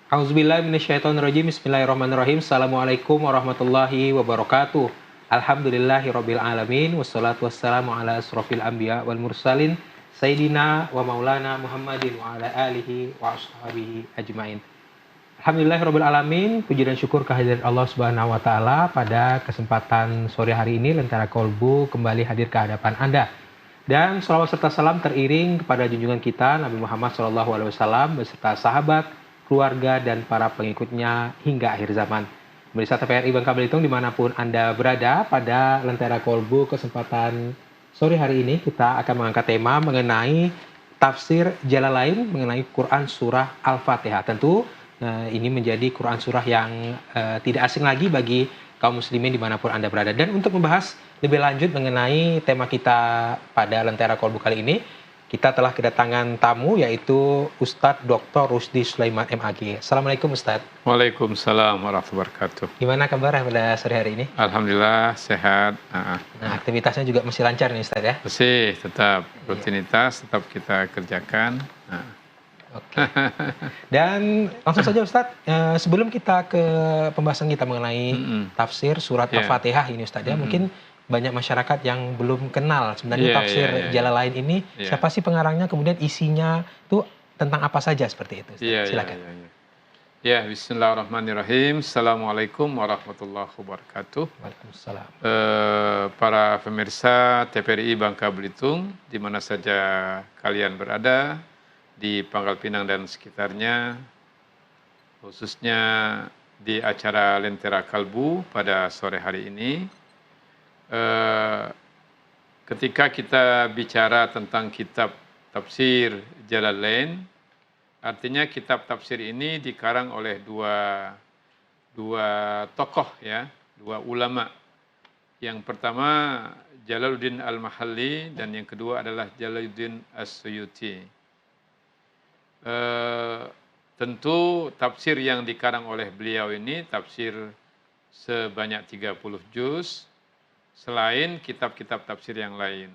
Auzubillahi minasyaitonirrajim. Bismillahirrahmanirrahim. Assalamualaikum warahmatullahi wabarakatuh. Alhamdulillahirabbil alamin wassalatu wassalamu ala asrofil anbiya wal mursalin sayyidina wa maulana Muhammadin wa ala alihi wa ashabihi ajmain. Alhamdulillahirabbil alamin. Puji dan syukur kehadirat Allah Subhanahu wa taala. Pada kesempatan sore hari ini Lentera Kolbu kembali hadir ke hadapan Anda. Dan salawat serta salam teriring kepada junjungan kita Nabi Muhammad SAW beserta sahabat, keluarga, dan para pengikutnya hingga akhir zaman. Pemirsa TVRI Bangka Belitung dimanapun Anda berada, pada Lentera Kolbu kesempatan sore hari ini kita akan mengangkat tema mengenai tafsir Jalalain mengenai Quran Surah Al-Fatihah. Tentu ini menjadi Quran Surah yang tidak asing lagi bagi kaum muslimin dimanapun Anda berada. Dan untuk membahas lebih lanjut mengenai tema kita pada Lentera Kolbu kali ini, kita telah kedatangan tamu yaitu Ustadz Dr. Rusdi Sulaiman MAG. Assalamualaikum Ustadz. Waalaikumsalam warahmatullahi wabarakatuh. Gimana kabar pada sore hari ini? Alhamdulillah sehat. Nah, aktivitasnya juga masih lancar nih Ustadz ya? Masih tetap rutinitas, tetap kita kerjakan. Oke. Dan langsung saja Ustadz, sebelum kita ke pembahasan kita mengenai tafsir surat Al-Fatihah ini Ustadz ya, mungkin banyak masyarakat yang belum kenal sebenarnya tafsir Jalalain ini, siapa sih pengarangnya, kemudian isinya itu tentang apa saja seperti itu Ustadz. Silakan. Ya, bismillahirrahmanirrahim. Assalamualaikum warahmatullahi wabarakatuh. Waalaikumsalam. Para pemirsa TVRI Bangka Belitung, di mana saja kalian berada, di Pangkal Pinang dan sekitarnya, khususnya di acara Lentera Kalbu pada sore hari ini. Ketika kita bicara tentang kitab tafsir Jalalain, artinya kitab tafsir ini dikarang oleh dua tokoh ya, dua ulama. Yang pertama Jalaluddin Al-Mahalli dan yang kedua adalah Jalaluddin As-Suyuti. Tentu tafsir yang dikarang oleh beliau ini tafsir sebanyak 30 juz, selain kitab-kitab tafsir yang lain.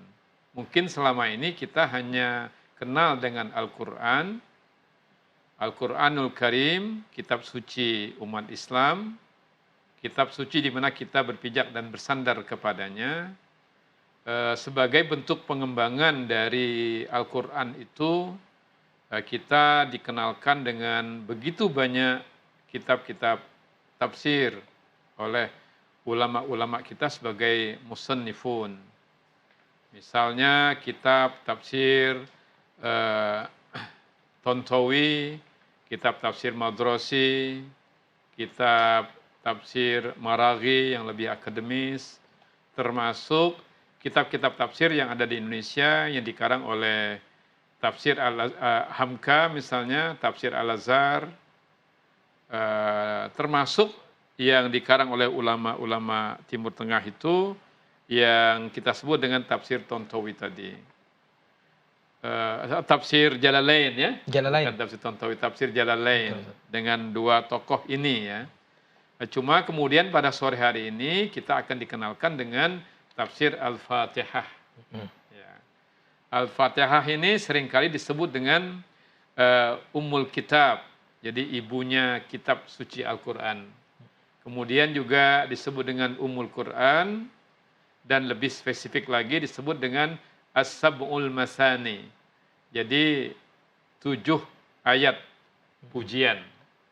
Mungkin selama ini kita hanya kenal dengan Al-Quran, Al-Quranul Karim, kitab suci umat Islam, kitab suci di mana kita berpijak dan bersandar kepadanya. Sebagai bentuk pengembangan dari Al-Quran itu, kita dikenalkan dengan begitu banyak kitab-kitab tafsir oleh ulama-ulama kita sebagai musannifun. Misalnya kitab tafsir Tontowi, kitab tafsir Madrasi, kitab tafsir Maraghi yang lebih akademis, termasuk kitab-kitab tafsir yang ada di Indonesia yang dikarang oleh tafsir Hamka misalnya, tafsir Al-Azhar, termasuk yang dikarang oleh ulama-ulama Timur Tengah itu yang kita sebut dengan tafsir Tontowi tadi. Tafsir Jalalain ya. Jalalain. Bukan tafsir Tontowi, tafsir Jalalain. Dengan dua tokoh ini ya. Cuma kemudian pada sore hari ini kita akan dikenalkan dengan tafsir Al-Fatihah. Ya. Al-Fatihah ini seringkali disebut dengan Ummul Kitab. Jadi ibunya kitab suci Al-Quran. Kemudian juga disebut dengan Ummul Quran, dan lebih spesifik lagi disebut dengan As-Sab'ul Masani. Jadi 7 ayat pujian.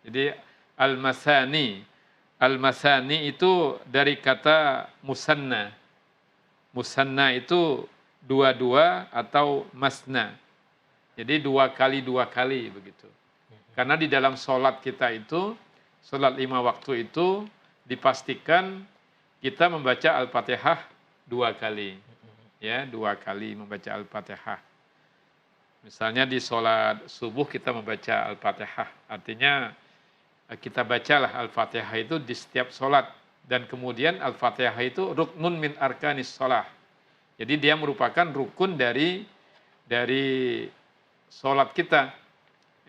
Jadi Al-Masani. Al-Masani itu dari kata musanna. Musanna itu dua-dua atau masna. Jadi 2 kali begitu. Karena di dalam sholat kita itu, sholat 5 waktu itu dipastikan kita membaca Al-Fatihah 2 kali. Ya, 2 kali membaca Al-Fatihah. Misalnya di sholat subuh kita membaca Al-Fatihah. Artinya kita bacalah Al-Fatihah itu di setiap sholat. Dan kemudian Al-Fatihah itu ruknun min arkanis sholah. Jadi dia merupakan rukun dari sholat kita.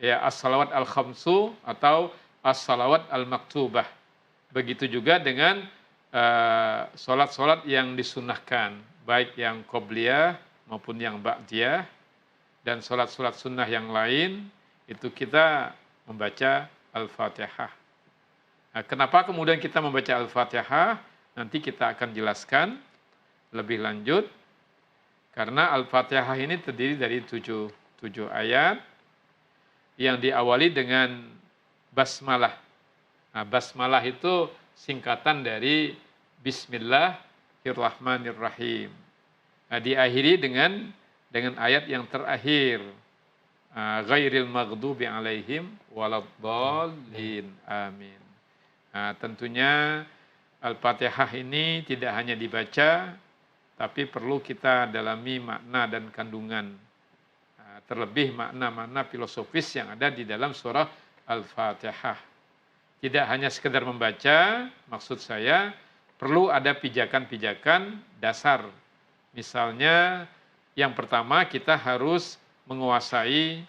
Ya, as-salawat al-khamsu atau as-salawat al-maktubah. Begitu juga dengan sholat-sholat yang disunnahkan, baik yang qobliyah maupun yang ba'diyah, dan sholat-sholat sunnah yang lain, itu kita membaca Al-Fatihah. Nah, kenapa kemudian kita membaca Al-Fatihah? Nanti kita akan jelaskan lebih lanjut. Karena Al-Fatihah ini terdiri dari tujuh ayat yang diawali dengan basmalah. Nah, basmalah itu singkatan dari Bismillahirrahmanirrahim. Nah, diakhiri dengan ayat yang terakhir. Ghairil maghdubi alaihim waladdallin. Amin. Nah, tentunya Al-Fatihah ini tidak hanya dibaca, tapi perlu kita dalami makna dan kandungan. Terlebih makna-makna filosofis yang ada di dalam surah Al-Fatihah. Tidak hanya sekedar membaca, maksud saya perlu ada pijakan-pijakan dasar. Misalnya yang pertama kita harus menguasai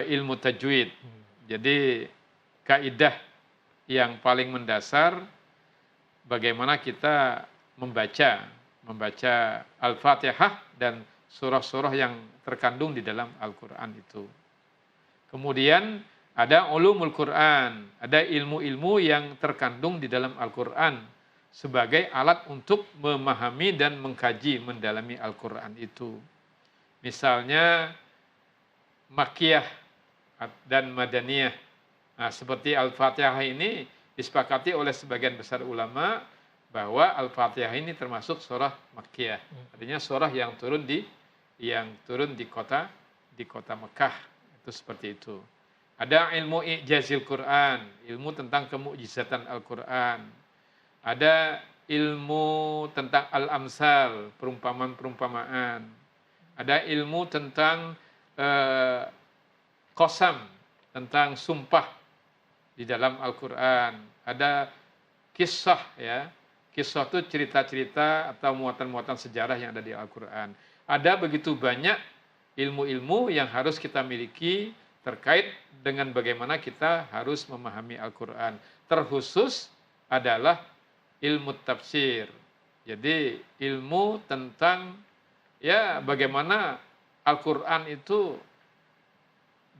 ilmu tajwid. Jadi kaidah yang paling mendasar bagaimana kita membaca Al-Fatihah dan surah-surah yang terkandung di dalam Al-Quran itu. Kemudian ada ulumul Quran, ada ilmu-ilmu yang terkandung di dalam Al-Quran sebagai alat untuk memahami dan mengkaji, mendalami Al-Quran itu. Misalnya Makkiyah dan Madaniyah. Nah, seperti Al-Fatihah ini disepakati oleh sebagian besar ulama bahwa Al-Fatihah ini termasuk surah Makkiyah. Artinya surah yang turun di kota Mekah. Itu seperti itu. Ada ilmu i'jazil Quran, ilmu tentang kemukjizatan Al-Quran. Ada ilmu tentang al-amsal, perumpamaan-perumpamaan. Ada ilmu tentang qasam, tentang sumpah di dalam Al-Quran. Ada kisah ya. Kisah itu cerita-cerita atau muatan-muatan sejarah yang ada di Al-Quran. Ada begitu banyak ilmu-ilmu yang harus kita miliki terkait dengan bagaimana kita harus memahami Al-Quran. Terkhusus adalah ilmu tafsir. Jadi ilmu tentang ya bagaimana Al-Quran itu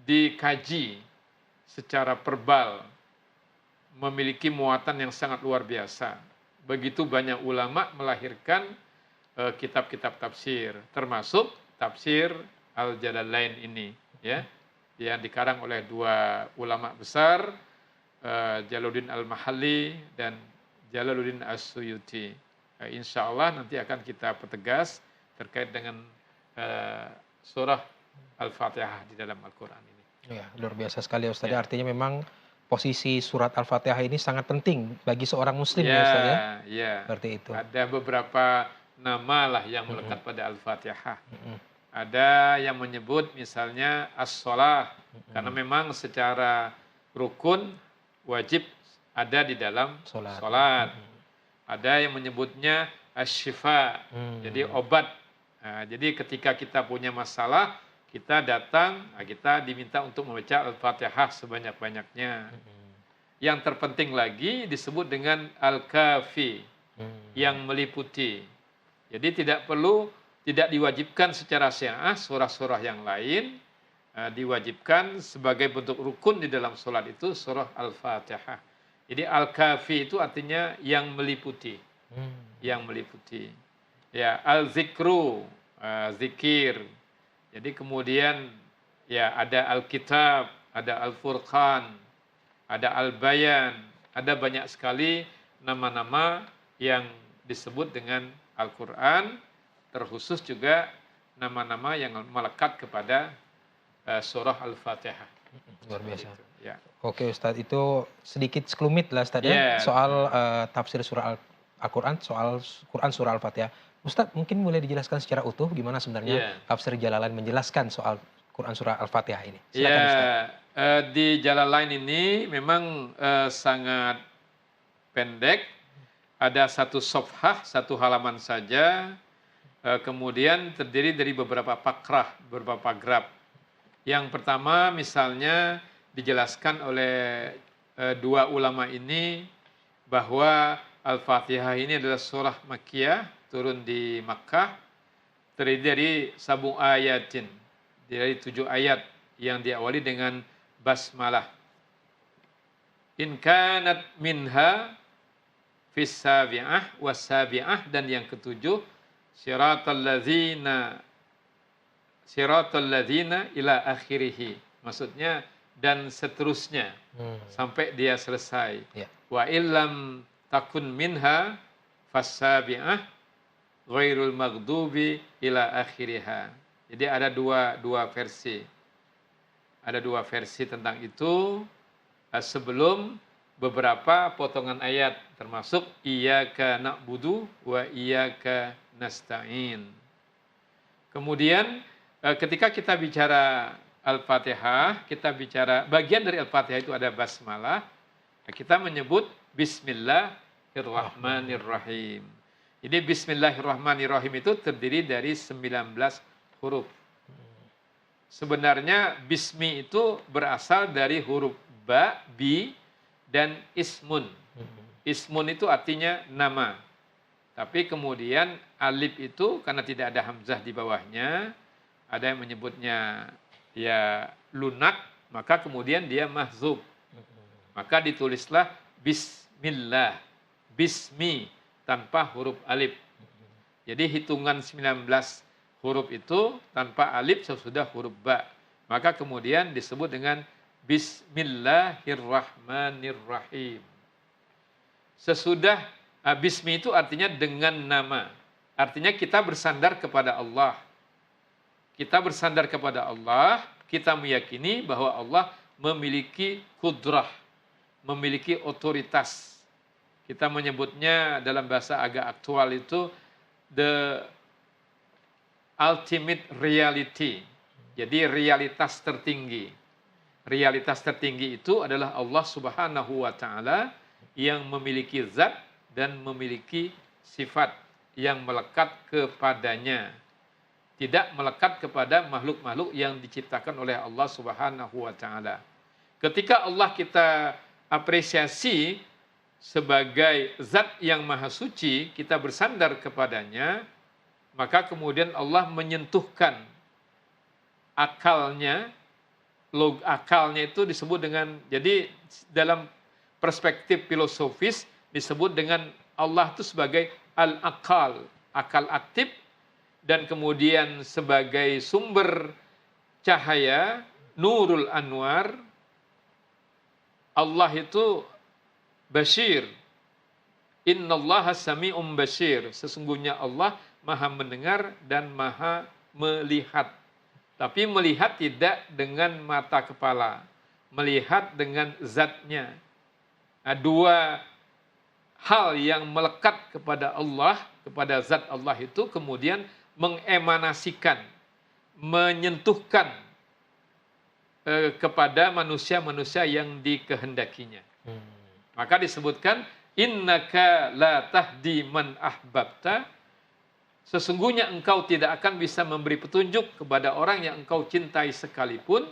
dikaji secara verbal, memiliki muatan yang sangat luar biasa. Begitu banyak ulama melahirkan kitab-kitab tafsir, termasuk tafsir Al-Jalalain ini, ya, yang dikarang oleh dua ulama besar, Jalaluddin Al-Mahalli dan Jalaluddin As-Suyuti. Insya Allah nanti akan kita pertegas terkait dengan surah Al-Fatihah di dalam Al-Quran ini. Ya, luar biasa sekali Ustaz. Ya. Artinya memang posisi surat Al-Fatihah ini sangat penting bagi seorang muslim ya Ustaz ya. Ya. Seperti itu. Ada beberapa nama lah yang melekat pada Al-Fatihah. Ada yang menyebut misalnya as-shalah, karena memang secara rukun wajib ada di dalam sholat. Ada yang menyebutnya as-syifa, jadi obat. Nah, jadi ketika kita punya masalah, kita datang, kita diminta untuk membaca Al-Fatihah sebanyak-banyaknya. Yang terpenting lagi disebut dengan Al-Kafi, yang meliputi. Jadi tidak diwajibkan secara syiah surah-surah yang lain, diwajibkan sebagai bentuk rukun di dalam sholat itu surah Al-Fatihah. Jadi Al-Kafi itu artinya yang meliputi. Yang meliputi. Ya, Al-Zikru, zikir. Jadi kemudian ya ada Alkitab, ada Al-Furqan, ada Al-Bayan, ada banyak sekali nama-nama yang disebut dengan Al-Quran, terkhusus juga nama-nama yang melekat kepada surah Al-Fatihah. Luar biasa. Ya. Oke Ustadz, itu sedikit sekelumit lah Ustadz ya, soal tafsir surah Al-Quran, soal Quran surah Al-Fatihah. Ustadz, mungkin boleh dijelaskan secara utuh gimana sebenarnya tafsir Jalalain menjelaskan soal Quran surah Al-Fatihah ini? Silakan Ustadz. Di Jalalain ini memang sangat pendek, ada satu safhah, satu halaman saja, kemudian terdiri dari beberapa pakrah, beberapa paragraf. Yang pertama misalnya dijelaskan oleh dua ulama ini bahwa Al-Fatihah ini adalah surah Makkiyah, turun di Makkah, terdiri dari sab'u ayatin, dari 7 ayat yang diawali dengan basmalah. In kanat minha fis sabi'ah was sabi'ah, dan yang ketujuh siratal ladzina ila akhirih. Maksudnya dan seterusnya sampai dia selesai. Ya. Wa illam takun minha fasabi'ah ghairul maghdubi ila akhiriha. Jadi ada dua versi. Ada dua versi tentang itu sebelum beberapa potongan ayat, termasuk iyyaka na'budu wa iyyaka nasta'in. Kemudian ketika kita bicara Al-Fatihah, kita bicara bagian dari Al-Fatihah itu ada basmalah, kita menyebut Bismillahirrahmanirrahim. Jadi Bismillahirrahmanirrahim itu terdiri dari 19 huruf. Sebenarnya Bismi itu berasal dari huruf Ba, Bi, dan Ismun. Ismun itu artinya nama. Tapi kemudian alif itu karena tidak ada hamzah di bawahnya, ada yang menyebutnya ya lunak, maka kemudian dia mahzub. Maka ditulislah Bismillah, Bismi, tanpa huruf alif. Jadi hitungan 19 huruf itu tanpa alif sesudah huruf ba. Maka kemudian disebut dengan Bismillahirrahmanirrahim. Sesudah Bismi itu artinya dengan nama. Artinya kita bersandar kepada Allah. Kita bersandar kepada Allah, kita meyakini bahwa Allah memiliki kudrah, memiliki otoritas. Kita menyebutnya dalam bahasa agak aktual itu the ultimate reality. Jadi realitas tertinggi. Realitas tertinggi itu adalah Allah Subhanahu wa taala yang memiliki zat dan memiliki sifat yang melekat kepadanya. Tidak melekat kepada makhluk-makhluk yang diciptakan oleh Allah Subhanahu wa taala. Ketika Allah kita apresiasi sebagai zat yang maha suci, kita bersandar kepadanya, maka kemudian Allah menyentuhkan akalnya. Akalnya itu disebut dengan, jadi dalam perspektif filosofis disebut dengan Allah itu sebagai al-akal, akal aktif, dan kemudian sebagai sumber cahaya, nurul anwar. Allah itu Bashir. Innallaha sami'um bashir. Sesungguhnya Allah maha mendengar dan maha melihat. Tapi melihat tidak dengan mata kepala. Melihat dengan zatnya. Nah, dua hal yang melekat kepada Allah, kepada zat Allah itu kemudian mengemanasikan, menyentuhkan kepada manusia-manusia yang dikehendakinya. Maka disebutkan innaka la tahdi man ahbabta, sesungguhnya engkau tidak akan bisa memberi petunjuk kepada orang yang engkau cintai sekalipun,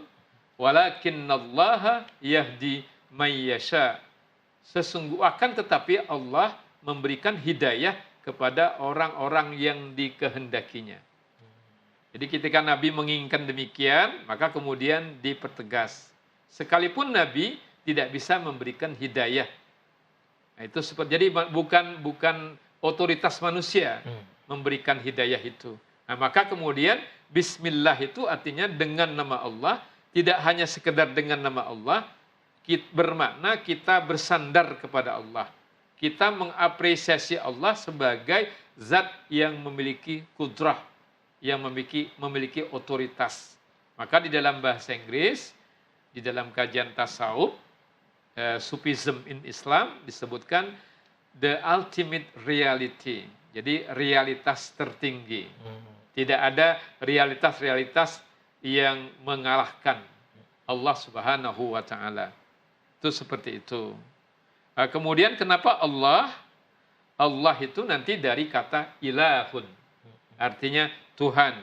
walakinnallaha yahdi may yasha, akan tetapi Allah memberikan hidayah kepada orang-orang yang dikehendakinya. Jadi ketika Nabi menginginkan demikian, maka kemudian dipertegas. Sekalipun Nabi tidak bisa memberikan hidayah. Nah, itu jadi bukan otoritas manusia memberikan hidayah itu. Nah, maka kemudian Bismillah itu artinya dengan nama Allah, tidak hanya sekedar dengan nama Allah, bermakna kita bersandar kepada Allah. Kita mengapresiasi Allah sebagai zat yang memiliki kudrah, yang memiliki otoritas. Maka di dalam bahasa Inggris, di dalam kajian tasawuf, Sufism in Islam disebutkan the ultimate reality. Jadi realitas tertinggi. Tidak ada realitas-realitas yang mengalahkan Allah Subhanahu wa taala. Itu seperti itu. Kemudian kenapa Allah? Allah itu nanti dari kata ilahun, artinya Tuhan.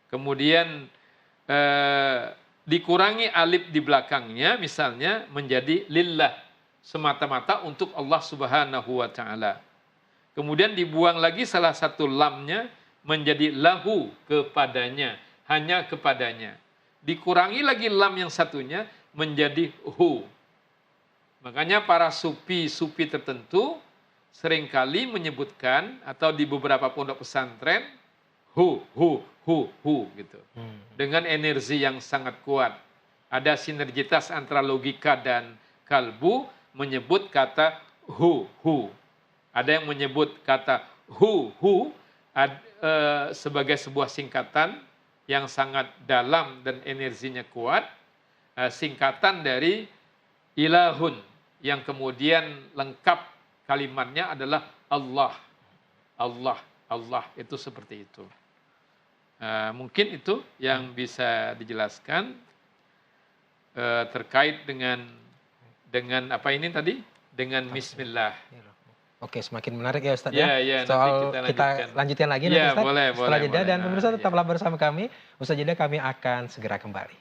Kemudian dikurangi alif di belakangnya, misalnya menjadi lillah, semata-mata untuk Allah Subhanahu wa taala. Kemudian dibuang lagi salah satu lamnya menjadi lahu, kepadanya, hanya kepadanya. Dikurangi lagi lam yang satunya menjadi hu. Makanya para sufi tertentu seringkali menyebutkan atau di beberapa pondok pesantren hu gitu. Dengan energi yang sangat kuat. Ada sinergitas antara logika dan kalbu menyebut kata hu. Ada yang menyebut kata hu sebagai sebuah singkatan yang sangat dalam dan energinya kuat, singkatan dari ilahun, yang kemudian lengkap kalimatnya adalah Allah. Allah, Allah, itu seperti itu. Mungkin itu yang bisa dijelaskan terkait dengan apa ini tadi? Dengan Bismillah. Oke, semakin menarik ya Ustadz Ya, ya. nanti Soal kita lanjutkan lagi nanti Ustadz setelah jeda, dan pemirsa tetaplah bersama kami. Usai jeda kami akan segera kembali.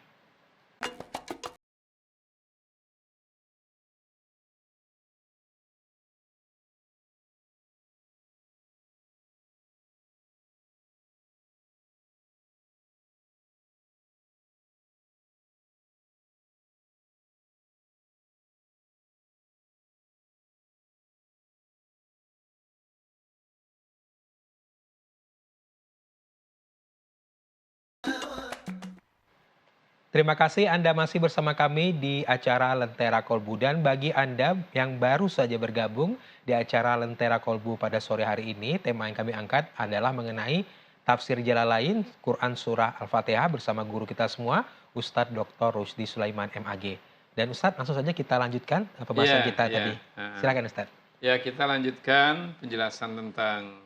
Terima kasih Anda masih bersama kami di acara Lentera Kolbu, dan bagi Anda yang baru saja bergabung di acara Lentera Kolbu pada sore hari ini, tema yang kami angkat adalah mengenai tafsir Jalalain Quran Surah Al-Fatihah bersama guru kita semua, Ustadz Dr. Rusdi Sulaiman MAG. Dan Ustadz, langsung saja kita lanjutkan pembahasan kita tadi. Silakan Ustadz. Ya, kita lanjutkan penjelasan tentang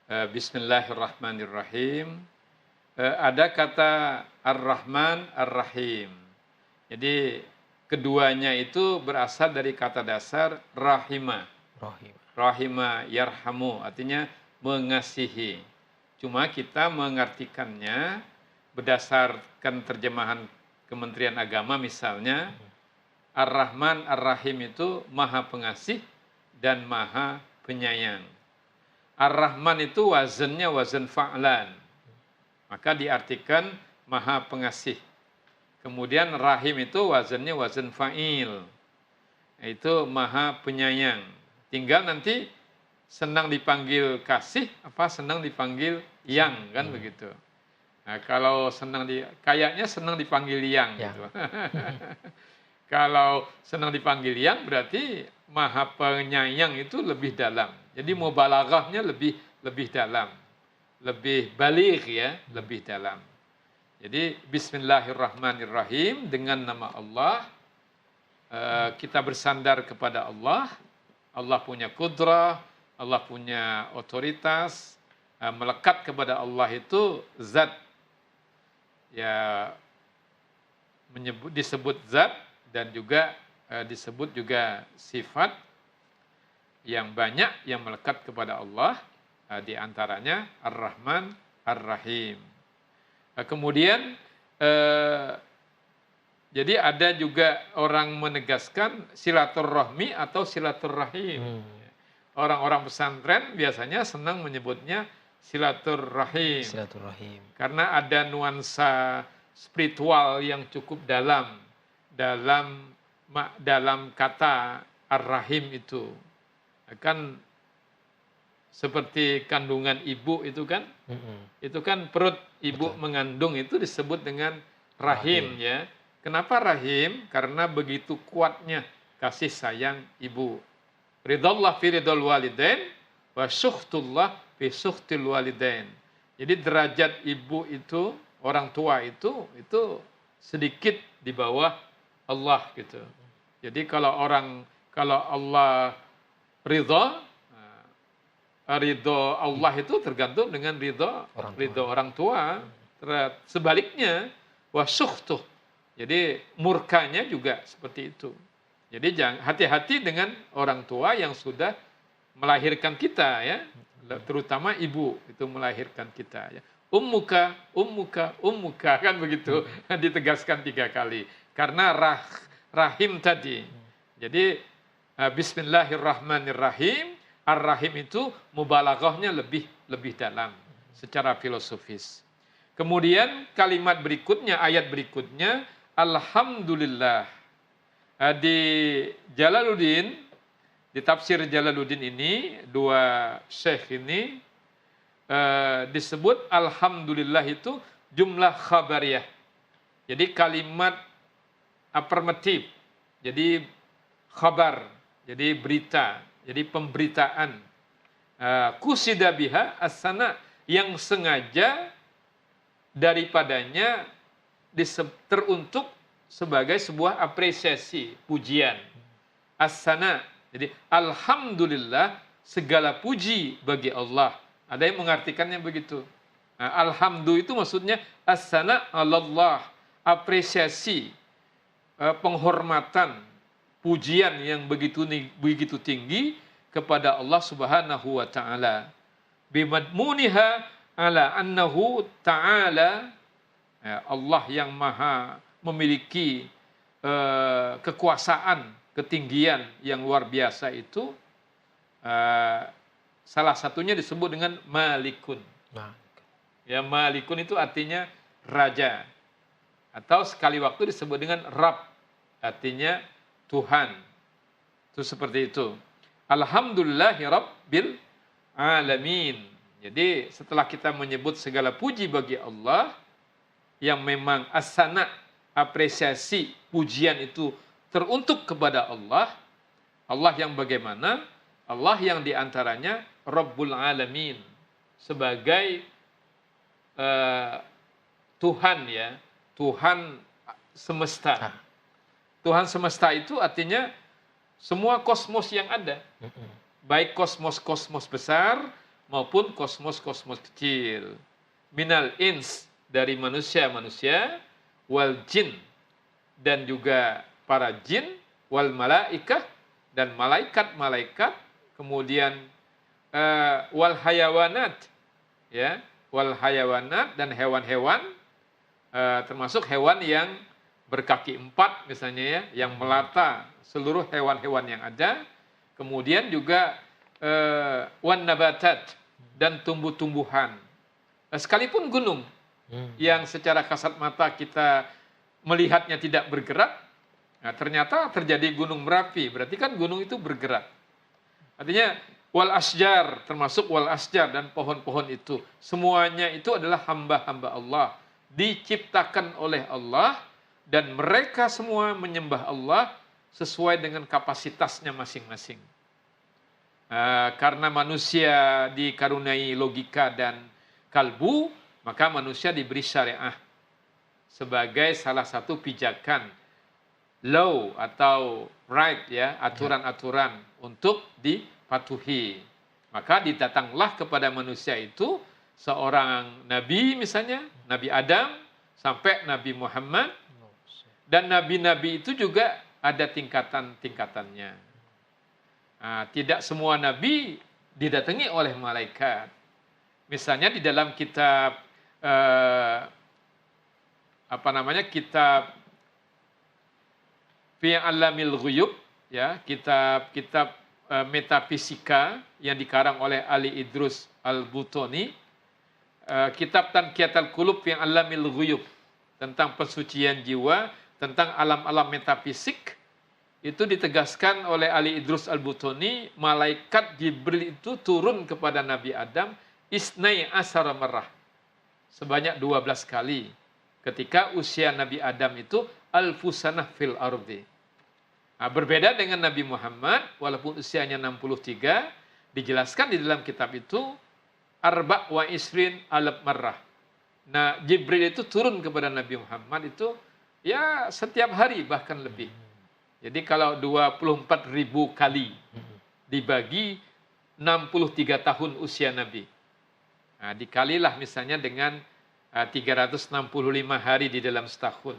Bismillahirrahmanirrahim. Ada kata Ar-Rahman, Ar-Rahim. Jadi keduanya itu berasal dari kata dasar rahima. Rahima yarhamu, artinya mengasihi. Cuma kita mengartikannya berdasarkan terjemahan Kementerian Agama misalnya, Ar-Rahman, Ar-Rahim itu maha pengasih dan maha penyayang. Ar-Rahman itu wazannya wazan fa'lan. Maka diartikan maha pengasih. Kemudian rahim itu wazannya wazan fa'il. Itu maha penyayang. Tinggal nanti senang dipanggil kasih, apa senang dipanggil yang, kan begitu. Nah, kalau kayaknya senang dipanggil yang. Gitu. Kalau senang dipanggil yang berarti maha penyayang itu lebih dalam. Jadi mubalaghahnya lebih dalam. Lebih balik ya, lebih dalam. Jadi Bismillahirrahmanirrahim, dengan nama Allah kita bersandar kepada Allah. Allah punya kudrah, Allah punya otoritas. Melekat kepada Allah itu zat, ya disebut zat, dan juga disebut juga sifat yang banyak yang melekat kepada Allah. Di antaranya Ar-Rahman, Ar-Rahim. Kemudian jadi ada juga orang menegaskan silaturahmi atau silaturrahim. Orang-orang pesantren biasanya senang menyebutnya silaturrahim. Karena ada nuansa spiritual yang cukup dalam kata Ar-Rahim itu. Kan seperti kandungan ibu itu kan, itu kan perut ibu mengandung itu disebut dengan rahim ya. Kenapa rahim? Karena begitu kuatnya kasih sayang ibu. Ridallah fi ridal walidain wa sukhtullah fi sukhtil walidain. Jadi derajat ibu itu, orang tua itu sedikit di bawah Allah gitu. Jadi kalau Allah ridha, ridho Allah itu tergantung dengan ridho orang tua. Sebaliknya, wasukhtuh. Jadi murkanya juga seperti itu. Jadi jangan hati-hati dengan orang tua yang sudah melahirkan kita ya, terutama ibu itu melahirkan kita ya. Ummuka kan begitu, ditegaskan 3 kali. Karena rahim tadi. Jadi Bismillahirrahmanirrahim. Ar-Rahim itu mubalaghahnya lebih dalam secara filosofis. Kemudian kalimat berikutnya, ayat berikutnya, Alhamdulillah. Di Jalaluddin, di tafsir Jalaluddin ini, dua syekh ini disebut alhamdulillah itu jumlah khabariyah. Jadi kalimat afirmatif. Jadi khabar, jadi berita, jadi pemberitaan. Qusida biha as-sana, yang sengaja daripadanya teruntuk sebagai sebuah apresiasi, pujian. As-sana, jadi alhamdulillah, segala puji bagi Allah. Ada yang mengartikannya begitu. Alhamdulillah itu maksudnya as-sana Allah, apresiasi, penghormatan, pujian yang begitu tinggi kepada Allah Subhanahu wa taala. Bimadmuniha ala annahu ta'ala, Allah yang maha memiliki kekuasaan, ketinggian yang luar biasa itu, salah satunya disebut dengan Malikun. Ya, Malikun itu artinya raja, atau sekali waktu disebut dengan Rabb, artinya Tuhan. Itu seperti itu. Alhamdulillahi Rabbil Alamin. Jadi setelah kita menyebut segala puji bagi Allah, yang memang as-sana, apresiasi, pujian itu teruntuk kepada Allah. Allah yang bagaimana? Allah yang diantaranya Rabbul Alamin, sebagai Tuhan, ya, Tuhan semesta. Tuhan semesta itu artinya semua kosmos yang ada, baik kosmos-kosmos besar maupun kosmos-kosmos kecil. Minal ins, dari manusia-manusia, wal jin, dan juga para jin, wal malaikah, dan malaikat-malaikat, kemudian wal hayawanat, ya, wal hayawanat, dan hewan-hewan, termasuk hewan yang berkaki 4 misalnya, ya, yang melata, seluruh hewan-hewan yang ada. Kemudian juga wan nabatat, dan tumbuh-tumbuhan. Sekalipun gunung yang secara kasat mata kita melihatnya tidak bergerak, ternyata terjadi gunung Merapi, berarti kan gunung itu bergerak. Artinya wal asjar, termasuk wal asjar, dan pohon-pohon itu, semuanya itu adalah hamba-hamba Allah, diciptakan oleh Allah, dan mereka semua menyembah Allah sesuai dengan kapasitasnya masing-masing. Karena manusia dikaruniai logika dan kalbu, maka manusia diberi syariah sebagai salah satu pijakan, law atau right, ya, aturan-aturan untuk dipatuhi. Maka didatanglah kepada manusia itu seorang nabi, misalnya Nabi Adam sampai Nabi Muhammad, dan nabi-nabi itu juga ada tingkatan-tingkatannya. Tidak semua nabi didatangi oleh malaikat. Misalnya di dalam kitab kitab Fi Alamil Ghuyub, ya, kitab metafisika yang dikarang oleh Ali Idrus Al-Butoni, kitab Tanqiyatul Qulub Fi Alamil Ghuyub, tentang pensucian jiwa, tentang alam-alam metafisik, itu ditegaskan oleh Ali Idrus Al-Butoni, malaikat Jibril itu turun kepada Nabi Adam isnai asara marrah, sebanyak 12 kali, ketika usia Nabi Adam itu alfusanah fil ardi. Berbeda dengan Nabi Muhammad, walaupun usianya 63, dijelaskan di dalam kitab itu arba' wa isrin alaf marrah. Nah, Jibril itu turun kepada Nabi Muhammad itu, ya, setiap hari bahkan lebih. Jadi kalau 24.000 kali dibagi 63 tahun usia Nabi, dikalilah misalnya dengan 365 hari di dalam setahun.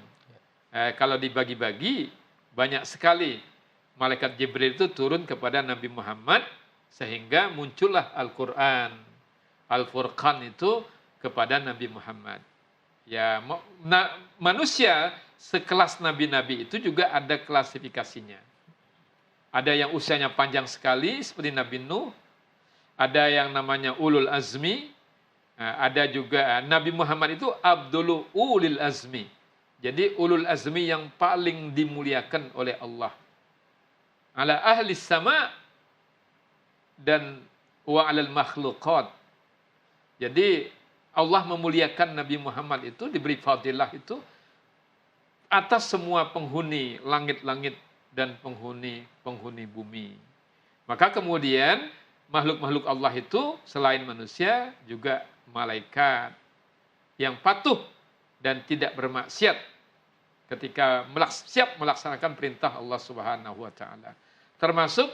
Kalau dibagi-bagi, banyak sekali malaikat Jibril itu turun kepada Nabi Muhammad, sehingga muncullah Al-Quran, Al-Furqan itu kepada Nabi Muhammad. Ya, manusia sekelas nabi-nabi itu juga ada klasifikasinya. Ada yang usianya panjang sekali seperti Nabi Nuh, ada yang namanya ulul azmi, ada juga Nabi Muhammad itu abdulul ulil azmi, Jadi ulul azmi yang paling dimuliakan oleh Allah. Ala ahli sama dan wa alal makhluqat. Jadi Allah memuliakan Nabi Muhammad itu, diberi fadilah itu atas semua penghuni langit-langit dan penghuni bumi. Maka kemudian makhluk-makhluk Allah itu selain manusia juga malaikat yang patuh dan tidak bermaksiat ketika siap melaksanakan perintah Allah Subhanahu wa taala. Termasuk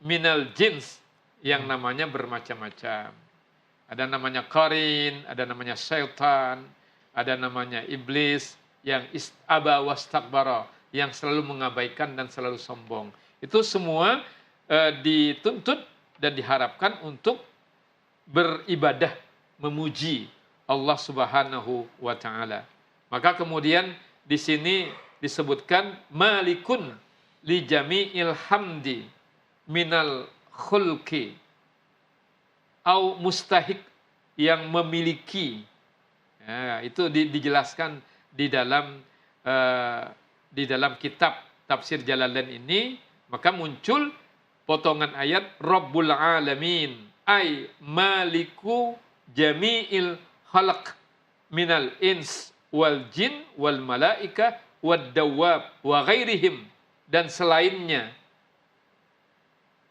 minal jins yang namanya bermacam-macam. Ada namanya qarin, ada namanya syaitan, ada namanya iblis yang aba wastakbara, yang selalu mengabaikan dan selalu sombong. Itu semua dituntut dan diharapkan untuk beribadah, memuji Allah Subhanahu wa taala. Maka kemudian di sini disebutkan malikun li jami'il hamdi minal khulqi au mustahik, yang memiliki. Ya, itu dijelaskan di dalam kitab tafsir Jalalain ini. Maka muncul potongan ayat Rabbul Alamin ay maliku jami'il khalaq minal ins wal jin wal malaika wad dawab wa ghairihim, dan selainnya.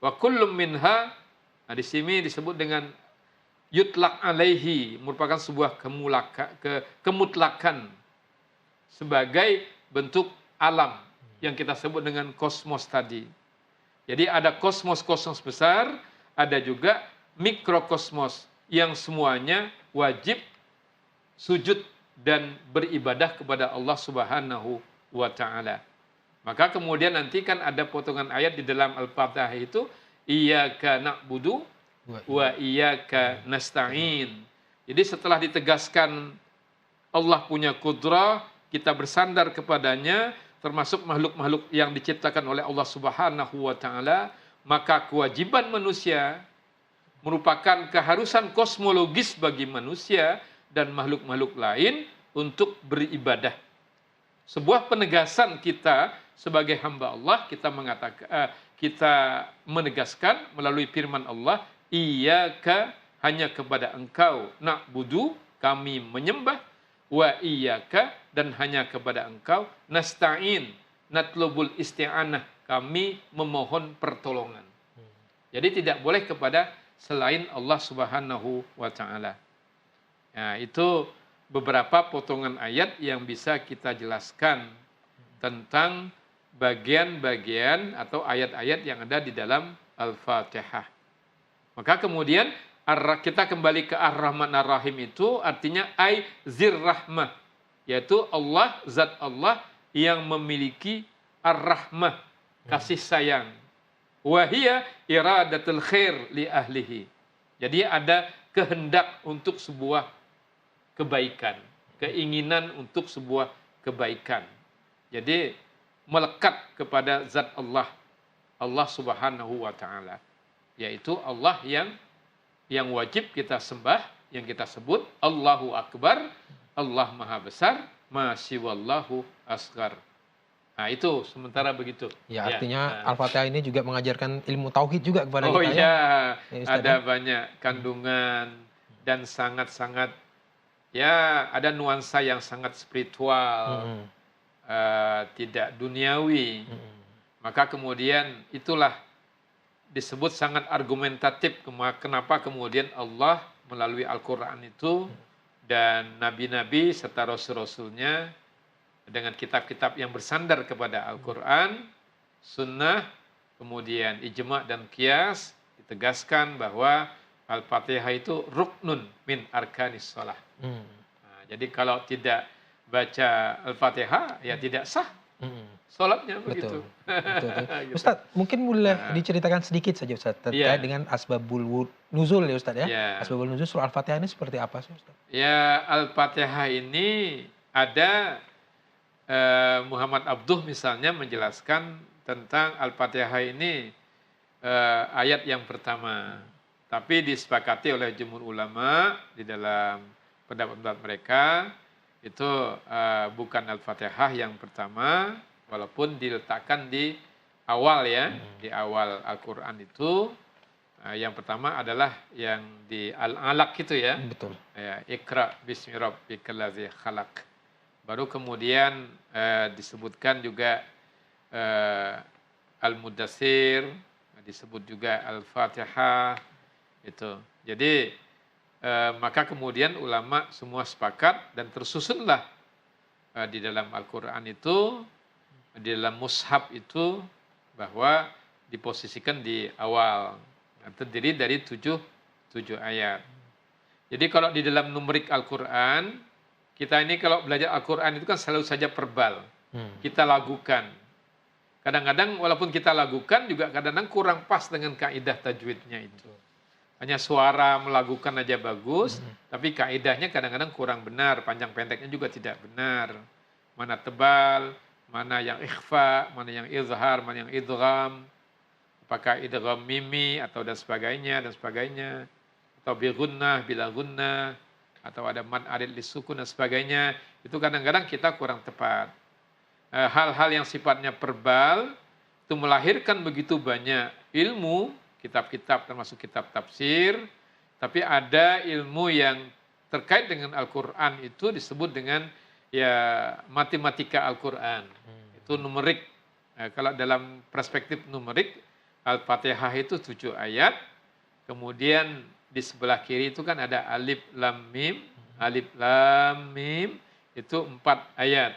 Wa kullum minha, nah di sini disebut dengan yutlaq alaihi, merupakan sebuah kemutlakan sebagai bentuk alam yang kita sebut dengan kosmos tadi. Jadi ada kosmos-kosmos besar, ada juga mikrokosmos yang semuanya wajib sujud dan beribadah kepada Allah Subhanahu wa taala. Maka kemudian nanti kan ada potongan ayat di dalam Al-Fatihah itu, iyyaka na'budu wa iyyaka nasta'in. Jadi setelah ditegaskan Allah punya kudrah, kita bersandar kepadanya, termasuk makhluk-makhluk yang diciptakan oleh Allah Subhanahu wa taala, maka kewajiban manusia merupakan keharusan kosmologis bagi manusia dan makhluk-makhluk lain untuk beribadah. Sebuah penegasan kita sebagai hamba Allah, kita menegaskan melalui firman Allah, iyyaka, hanya kepada engkau, na'budu, kami menyembah, wa iyyaka, dan hanya kepada engkau, nasta'in, natlubul isti'anah, kami memohon pertolongan. Jadi tidak boleh kepada selain Allah Subhanahu wa taala. Nah, itu beberapa potongan ayat yang bisa kita jelaskan tentang bagian-bagian atau ayat-ayat yang ada di dalam Al-Fatihah. Maka kemudian kita kembali ke Ar-Rahman Ar-Rahim, itu artinya ay zir-rahmah, yaitu Allah, zat Allah yang memiliki ar-rahmah, kasih sayang. Wahia iradatul khair li ahlihi. Jadi ada kehendak untuk sebuah kebaikan, keinginan untuk sebuah kebaikan. Jadi melekat kepada zat Allah, Allah Subhanahu wa taala, yaitu Allah yang wajib kita sembah, yang kita sebut Allahu Akbar, Allah Maha Besar, ma siwallahu asghar. Nah, itu sementara begitu. Ya, artinya Al-Fatihah ini juga mengajarkan ilmu tauhid juga kepada kita. Ya, Ada banyak kandungan dan sangat-sangat, ya, ada nuansa yang sangat spiritual, tidak duniawi. Maka kemudian itulah disebut sangat argumentatif. Kenapa kemudian Allah melalui Al-Quran itu dan nabi-nabi serta rasul-rasulnya dengan kitab-kitab yang bersandar kepada Al-Quran, sunnah, kemudian ijma' dan qiyas, ditegaskan bahwa Al-Fatihah itu ruknun min arkanis shalah. Nah, jadi kalau tidak baca Al-Fatihah, ya tidak sah sholatnya, begitu. Betul. Ustadz, mungkin boleh diceritakan sedikit saja Ustadz terkait dengan asbabul nuzul ya Ustadz ya. Asbabul nuzul surah Al-Fatihah ini seperti apa sih Ustadz? Ya, Al-Fatihah ini ada Muhammad Abduh misalnya menjelaskan tentang Al-Fatihah ini ayat yang pertama. Tapi disepakati oleh jumhur ulama di dalam pendapat mereka itu bukan Al-Fatihah yang pertama, walaupun diletakkan di awal ya, di awal Al-Quran itu. Yang pertama adalah yang di Al-Alaq itu ya. Betul. Ya, Iqra bismi rabbikal ladzi khalaq. Baru kemudian disebutkan juga Al-Mudaththir, disebut juga Al-Fatihah itu. Jadi maka kemudian ulama semua sepakat dan tersusunlah di dalam Al-Qur'an itu, di dalam mushaf itu bahwa diposisikan di awal. Terdiri dari 7 ayat. Jadi kalau di dalam numerik Al-Qur'an, kita ini kalau belajar Al-Qur'an itu kan selalu saja verbal. Kita lakukan. Kadang-kadang walaupun kita lakukan juga kadang-kadang kurang pas dengan kaidah tajwidnya itu. Hanya suara melakukan aja bagus, tapi kaidahnya kadang-kadang kurang benar, panjang pendeknya juga tidak benar. Mana tebal, mana yang ikhfa, mana yang izhar, mana yang idgham. Apakah idgham mimi atau dan sebagainya, atau bi gunnah, bila gunnah, atau ada mad arid lisukun dan sebagainya, itu kadang-kadang kita kurang tepat. Hal-hal yang sifatnya verbal itu melahirkan begitu banyak ilmu, kitab-kitab termasuk kitab tafsir, tapi ada ilmu yang terkait dengan Al-Qur'an itu disebut dengan ya matematika Al-Qur'an. Itu numerik. Kalau dalam perspektif numerik, Al-Fatihah itu 7 ayat, kemudian di sebelah kiri itu kan ada alif lam mim itu 4 ayat.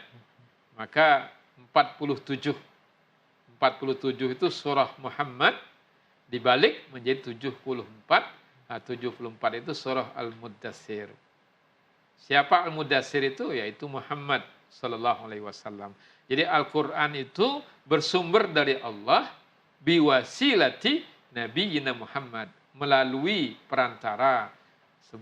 Maka 47 itu surah Muhammad, dibalik menjadi 74. 74 itu surah Al-Mudaththir. Siapa Al-Mudaththir itu? Yaitu Muhammad sallallahu alaihi wasallam. Jadi Al-Qur'an itu bersumber dari Allah biwasilati nabiyina Muhammad, melalui perantara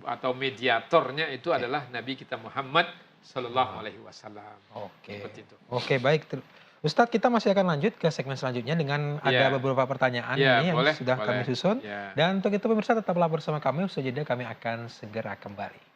atau mediatornya itu adalah Nabi kita Muhammad sallallahu alaihi wasallam. Oke. Seperti itu. Oke, baik. Ustadz, kita masih akan lanjut ke segmen selanjutnya dengan ada beberapa pertanyaan ini yang sudah kami susun. Dan untuk itu pemirsa tetaplah bersama kami, usai jeda kami akan segera kembali.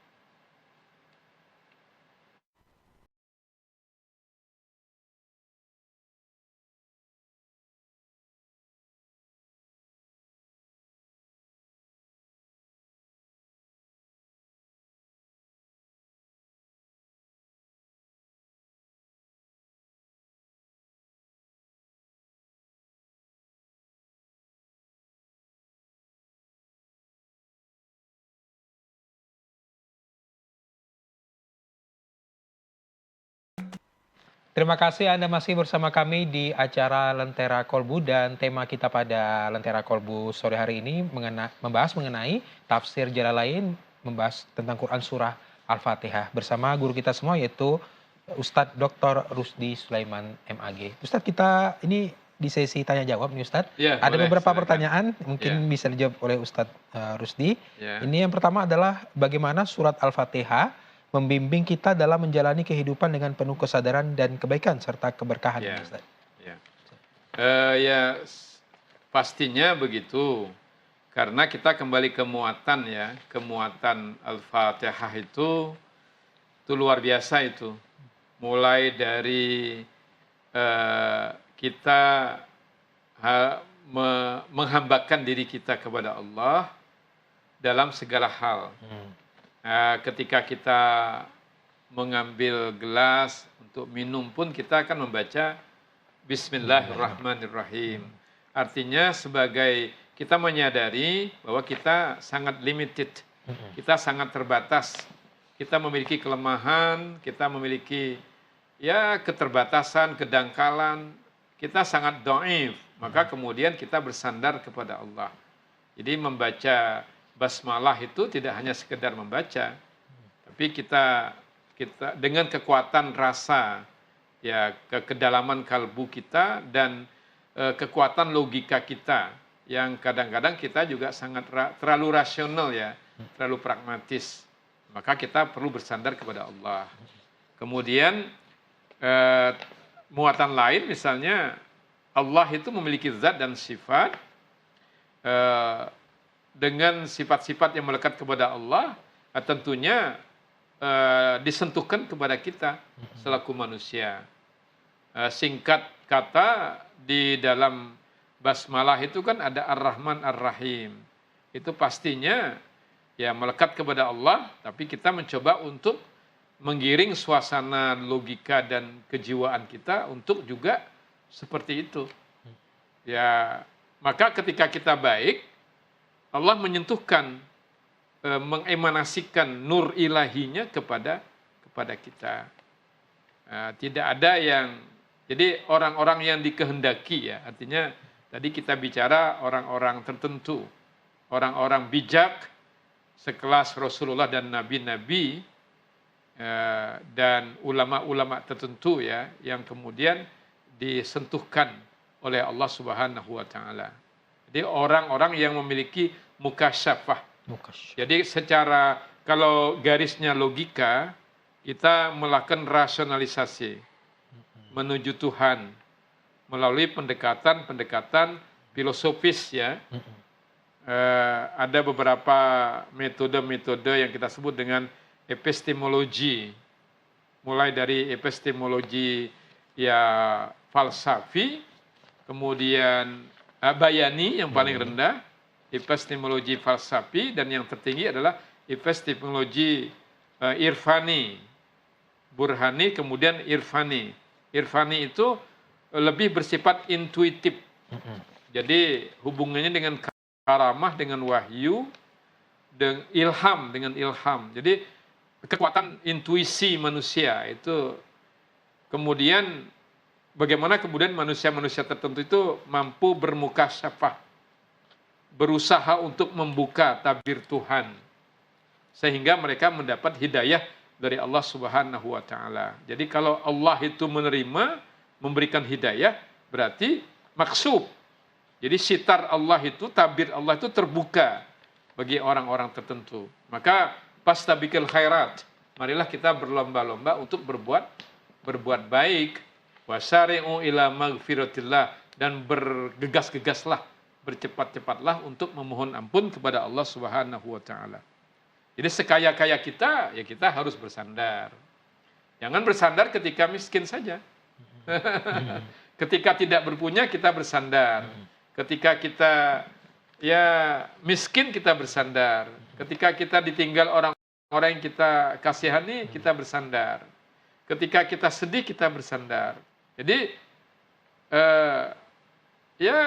Terima kasih Anda masih bersama kami di acara Lentera Kolbu, dan tema kita pada Lentera Kolbu sore hari ini membahas mengenai tafsir Jalalain, membahas tentang Quran Surah Al-Fatihah bersama guru kita semua yaitu Ustadz Dr. Rusdi Sulaiman MAG. Ustadz, kita ini di sesi tanya jawab nih Ustadz. Ada beberapa pertanyaan mungkin bisa dijawab oleh Ustadz Rusdi. Ini yang pertama adalah bagaimana surat Al-Fatihah membimbing kita dalam menjalani kehidupan dengan penuh kesadaran dan kebaikan serta keberkahan. Ustaz. Ya pastinya begitu, karena kita kembali ke muatan ya, kemuatan Al-Fatihah itu luar biasa itu, mulai dari kita menghambakan diri kita kepada Allah dalam segala hal. Ketika kita mengambil gelas untuk minum pun kita akan membaca Bismillahirrahmanirrahim. Artinya sebagai kita menyadari bahwa kita sangat limited, kita sangat terbatas, kita memiliki kelemahan, kita memiliki ya keterbatasan, kedangkalan, kita sangat dhaif. Maka kemudian kita bersandar kepada Allah. Jadi membaca basmalah itu tidak hanya sekedar membaca, tapi kita dengan kekuatan rasa, ya kedalaman kalbu kita dan kekuatan logika kita yang kadang-kadang kita juga sangat terlalu rasional ya, terlalu pragmatis. Maka kita perlu bersandar kepada Allah. Kemudian muatan lain misalnya Allah itu memiliki zat dan sifat, dengan sifat-sifat yang melekat kepada Allah, tentunya disentuhkan kepada kita selaku manusia. Singkat kata di dalam basmalah itu kan ada Ar-Rahman Ar-Rahim. Itu pastinya ya melekat kepada Allah, tapi kita mencoba untuk menggiring suasana logika dan kejiwaan kita untuk juga seperti itu. Ya, maka ketika kita baik, Allah menyentuhkan, mengemanasikan nur ilahinya kepada kita. Tidak ada yang, jadi orang-orang yang dikehendaki ya, artinya tadi kita bicara orang-orang tertentu, orang-orang bijak sekelas Rasulullah dan nabi-nabi dan ulama-ulama tertentu ya, yang kemudian disentuhkan oleh Allah Subhanahu wa taala. Jadi orang-orang yang memiliki mukasyafah. Jadi secara kalau garisnya logika, kita melakukan rasionalisasi menuju Tuhan melalui pendekatan filosofis ya. Ada beberapa metode-metode yang kita sebut dengan epistemologi, mulai dari epistemologi ya falsafi, kemudian bayani yang paling rendah, epistemologi falsafi, dan yang tertinggi adalah epistemologi irfani, burhani, kemudian irfani. Irfani itu lebih bersifat intuitif. Jadi hubungannya dengan karamah, dengan wahyu, dengan ilham. Jadi kekuatan intuisi manusia itu, kemudian bagaimana kemudian manusia-manusia tertentu itu mampu bermukasyafah, berusaha untuk membuka tabir Tuhan, sehingga mereka mendapat hidayah dari Allah Subhanahu wa taala. Jadi kalau Allah itu menerima, memberikan hidayah, berarti maksub. Jadi sitar Allah itu, tabir Allah itu terbuka bagi orang-orang tertentu. Maka fastabiqul khairat, marilah kita berlomba-lomba untuk berbuat baik, wasari'u ila magfiratillah, dan bergegas-gegaslah, bercepat-cepatlah untuk memohon ampun kepada Allah Subhanahu wa taala. Jadi sekaya-kaya kita, ya kita harus bersandar. Jangan bersandar ketika miskin saja. Ketika tidak berpunya, kita bersandar. Ketika kita ya miskin, kita bersandar. Ketika kita ditinggal orang-orang yang kita kasihani, kita bersandar. Ketika kita sedih, kita bersandar. Jadi ya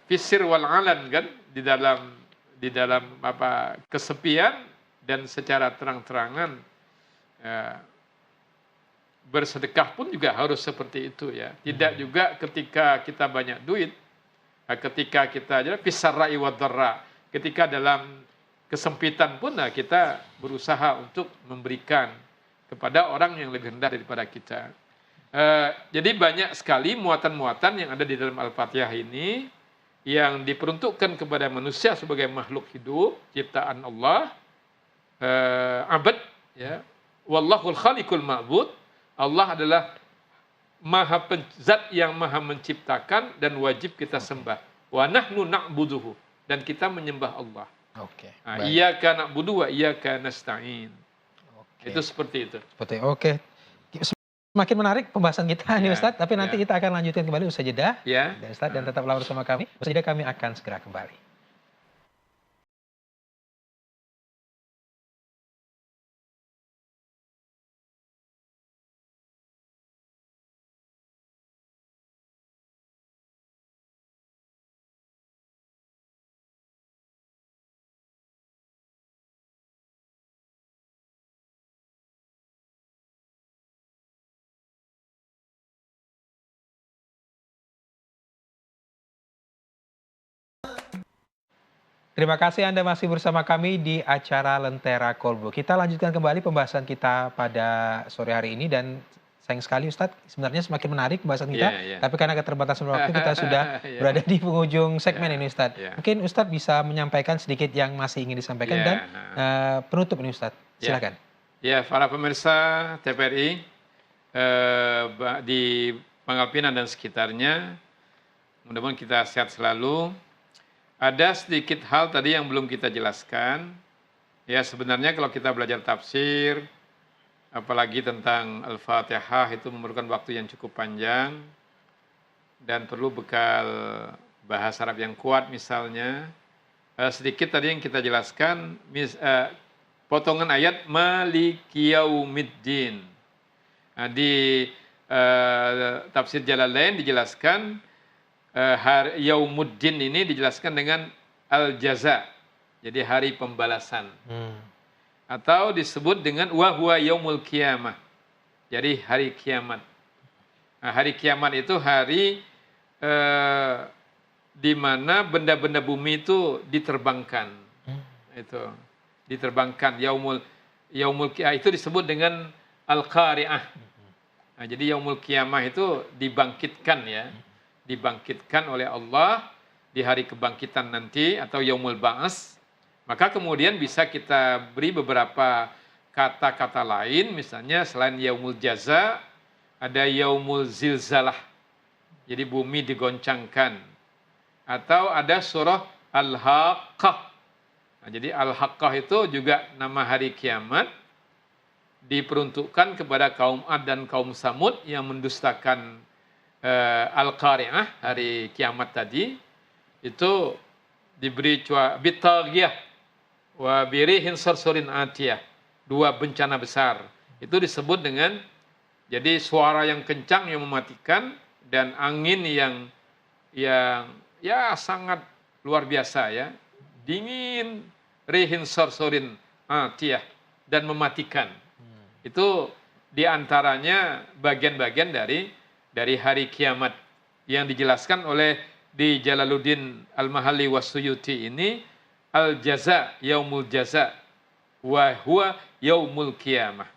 fisir wal alan kan, di dalam apa kesepian dan secara terang-terangan bersedekah pun juga harus seperti itu ya. Tidak juga ketika kita banyak duit, ketika kita fisarra'i wadharra, ketika dalam kesempitan pun kita berusaha untuk memberikan kepada orang yang lebih rendah daripada kita. Jadi banyak sekali muatan-muatan yang ada di dalam Al-Fatihah ini yang diperuntukkan kepada manusia sebagai makhluk hidup, ciptaan Allah, abad ya. Wallahul khaliqul ma'bud. Allah adalah zat yang maha menciptakan dan wajib kita sembah. Wa nahnu na'buduhu, dan kita menyembah Allah. Oke. Iyyaka na'budu wa iyyaka nasta'in. Itu seperti itu. Oke. Semakin menarik pembahasan kita nih Ustadz, tapi nanti kita akan lanjutkan kembali usai jeda. Ya. Dan Ustadz, dan tetaplah bersama kami. Usai jeda kami akan segera kembali. Terima kasih Anda masih bersama kami di acara Lentera Kolbu. Kita lanjutkan kembali pembahasan kita pada sore hari ini, dan sayang sekali Ustadz, sebenarnya semakin menarik pembahasan kita, tapi karena keterbatasan waktu kita sudah berada di penghujung segmen ini Ustadz. Mungkin Ustadz bisa menyampaikan sedikit yang masih ingin disampaikan dan penutup ini Ustadz. Silakan. Ya, para pemirsa TPRI di Pangkal Pinang dan sekitarnya, mudah-mudahan kita sehat selalu. Ada sedikit hal tadi yang belum kita jelaskan. Ya, sebenarnya kalau kita belajar tafsir, apalagi tentang Al-Fatihah itu memerlukan waktu yang cukup panjang dan perlu bekal bahasa Arab yang kuat misalnya. Sedikit tadi yang kita jelaskan, potongan ayat Maliki Yaumiddin. Nah, di tafsir Jalalain dijelaskan Yaumuddin ini dijelaskan dengan al-jaza. Jadi hari pembalasan. Atau disebut dengan wa huwa yaumul qiyamah. Jadi hari kiamat. Nah, hari kiamat itu hari di mana benda-benda bumi itu diterbangkan. Itu diterbangkan yaumul qiyamah itu disebut dengan al-qari'ah. Nah, jadi yaumul qiyamah itu dibangkitkan ya. Dibangkitkan oleh Allah di hari kebangkitan nanti atau yaumul ba'ats. Maka kemudian bisa kita beri beberapa kata-kata lain, misalnya selain yaumul jaza, ada yaumul zilzalah. Jadi bumi digoncangkan. Atau ada surah Al-Haqqah. Nah, jadi Al-Haqqah itu juga nama hari kiamat, diperuntukkan kepada kaum Ad dan kaum Samud yang mendustakan Al-Qari'ah, hari kiamat tadi. Itu diberi bitaghiyah wa birihin sarsurin atiyah, dua bencana besar. Itu disebut dengan jadi suara yang kencang yang mematikan dan angin yang ya sangat luar biasa ya, dingin, rihin sarsurin atiyah, dan mematikan. Itu diantaranya bagian-bagian dari hari kiamat yang dijelaskan oleh di Jalaluddin Al-Mahalli was-Suyuti ini, al-jaza, yaumul jaza, wa huwa yaumul qiyamah.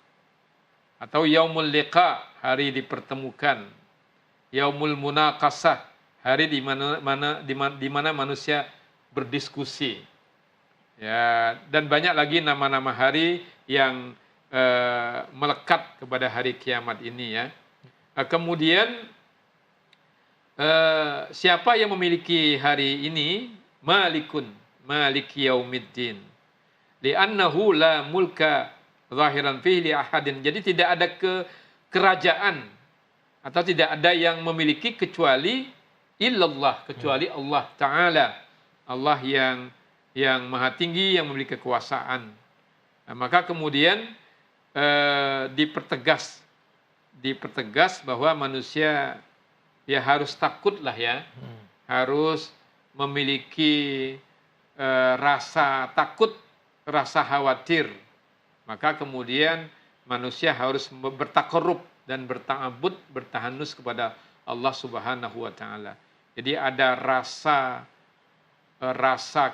Atau yaumul liqa, hari dipertemukan. Yaumul munaqasah, hari di mana manusia berdiskusi. Ya, dan banyak lagi nama-nama hari yang melekat kepada hari kiamat ini ya. Kemudian siapa yang memiliki hari ini? Malikun, Maliki Yaumiddin. Li'annahu la mulka zahiran fihi li ahadin. Jadi tidak ada kerajaan atau tidak ada yang memiliki kecuali illallah, kecuali Allah Ta'ala. Allah yang maha tinggi, yang memiliki kekuasaan. Nah, maka kemudian dipertegas bahwa manusia ya harus takutlah ya, harus memiliki rasa takut, rasa khawatir. Maka kemudian manusia harus bertakarrub dan berta'abud, bertahanus kepada Allah Subhanahu wa taala. Jadi ada rasa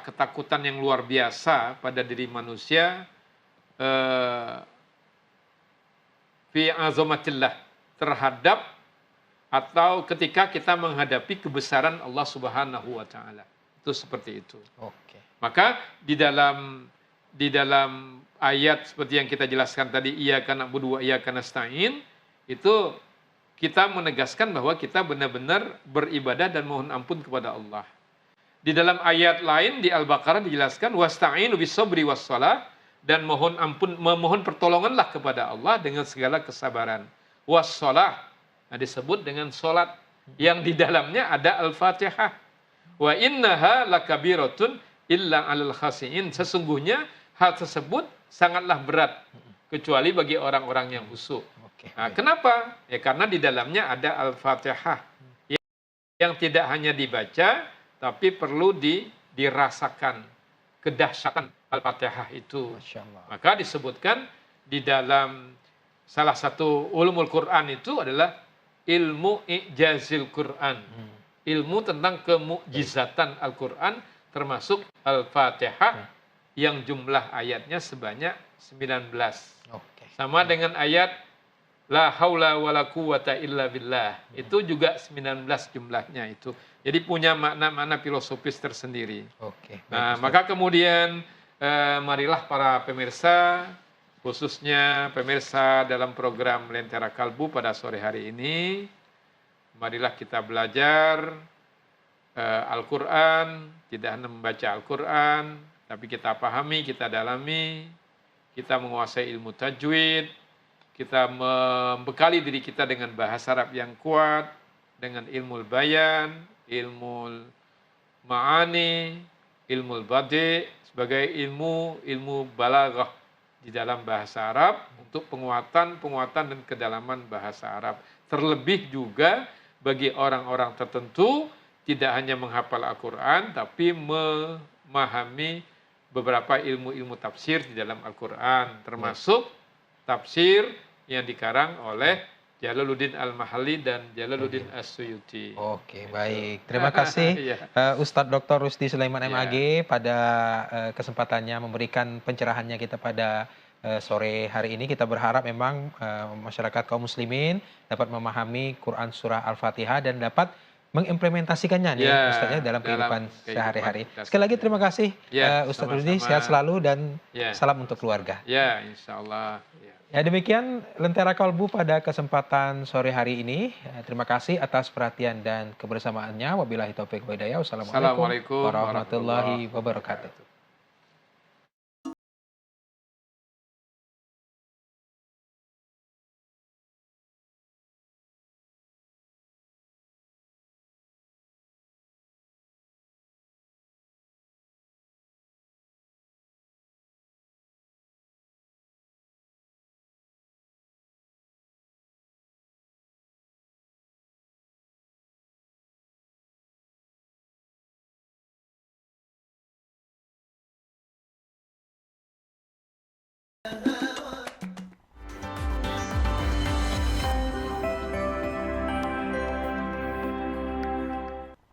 ketakutan yang luar biasa pada diri manusia fi azamatillah, terhadap atau ketika kita menghadapi kebesaran Allah Subhanahu wa taala. Itu seperti itu. Oke. Maka di dalam ayat seperti yang kita jelaskan tadi, iyyaka na'budu wa iyyaka nasta'in, itu kita menegaskan bahwa kita benar-benar beribadah dan mohon ampun kepada Allah. Di dalam ayat lain di Al-Baqarah dijelaskan wasta'inu bis-sabri was-shalah, dan memohon pertolonganlah kepada Allah dengan segala kesabaran. Was-shalah, nah, disebut dengan salat yang di dalamnya ada Al-Fatihah. Wa innaha lakabiratun illa 'alal khashi'in. Sesungguhnya hal tersebut sangatlah berat kecuali bagi orang-orang yang khusyuk. Nah, kenapa? Ya karena di dalamnya ada Al-Fatihah yang tidak hanya dibaca tapi perlu dirasakan kedahsyatan Al-Fatihah itu. Maka disebutkan di dalam salah satu ulumul Quran itu adalah ilmu i'jazil Quran. Ilmu tentang kemukjizatan Al-Quran, termasuk Al-Fatihah yang jumlah ayatnya sebanyak 19. Sama dengan ayat la haula wala quwata illa billah. Itu juga 19 jumlahnya itu. Jadi punya makna-makna filosofis tersendiri. Nah, maka kemudian marilah para pemirsa, khususnya pemirsa dalam program Lentera Kalbu pada sore hari ini, marilah kita belajar Al-Quran, tidak hanya membaca Al-Quran, tapi kita pahami, kita dalami, kita menguasai ilmu tajwid, kita membekali diri kita dengan bahasa Arab yang kuat, dengan ilmu bayan, ilmu ma'ani, ilmu badi sebagai ilmu balaghah di dalam bahasa Arab untuk penguatan dan kedalaman bahasa Arab. Terlebih juga bagi orang-orang tertentu tidak hanya menghafal Al-Quran tapi memahami beberapa ilmu-ilmu tafsir di dalam Al-Quran, termasuk tafsir yang dikarang oleh Jalaluddin Al-Mahalli dan Jalaluddin As-Suyuti. Oke, baik. Terima kasih Iya. Ustadz Dr. Rusdi Sulaiman Iya. MAG pada kesempatannya memberikan pencerahannya kita pada sore hari ini. Kita berharap memang masyarakat kaum muslimin dapat memahami Quran surah Al-Fatihah dan dapat mengimplementasikannya nih Ya, Ustaznya dalam kehidupan kehidupan sehari-hari. kita Sekali lagi terima sehari-hari. kasih Ya, Ustadz Rusdi, sama-sama. sehat selalu dan Ya. salam untuk keluarga. Ya, insya Allah. Ya. Ya demikian Lentera Kalbu pada kesempatan sore hari ini. Terima kasih atas perhatian dan kebersamaannya. Wabillahi taufiq wa hidayah. Wassalamualaikum Assalamualaikum warahmatullahi wabarakatuh.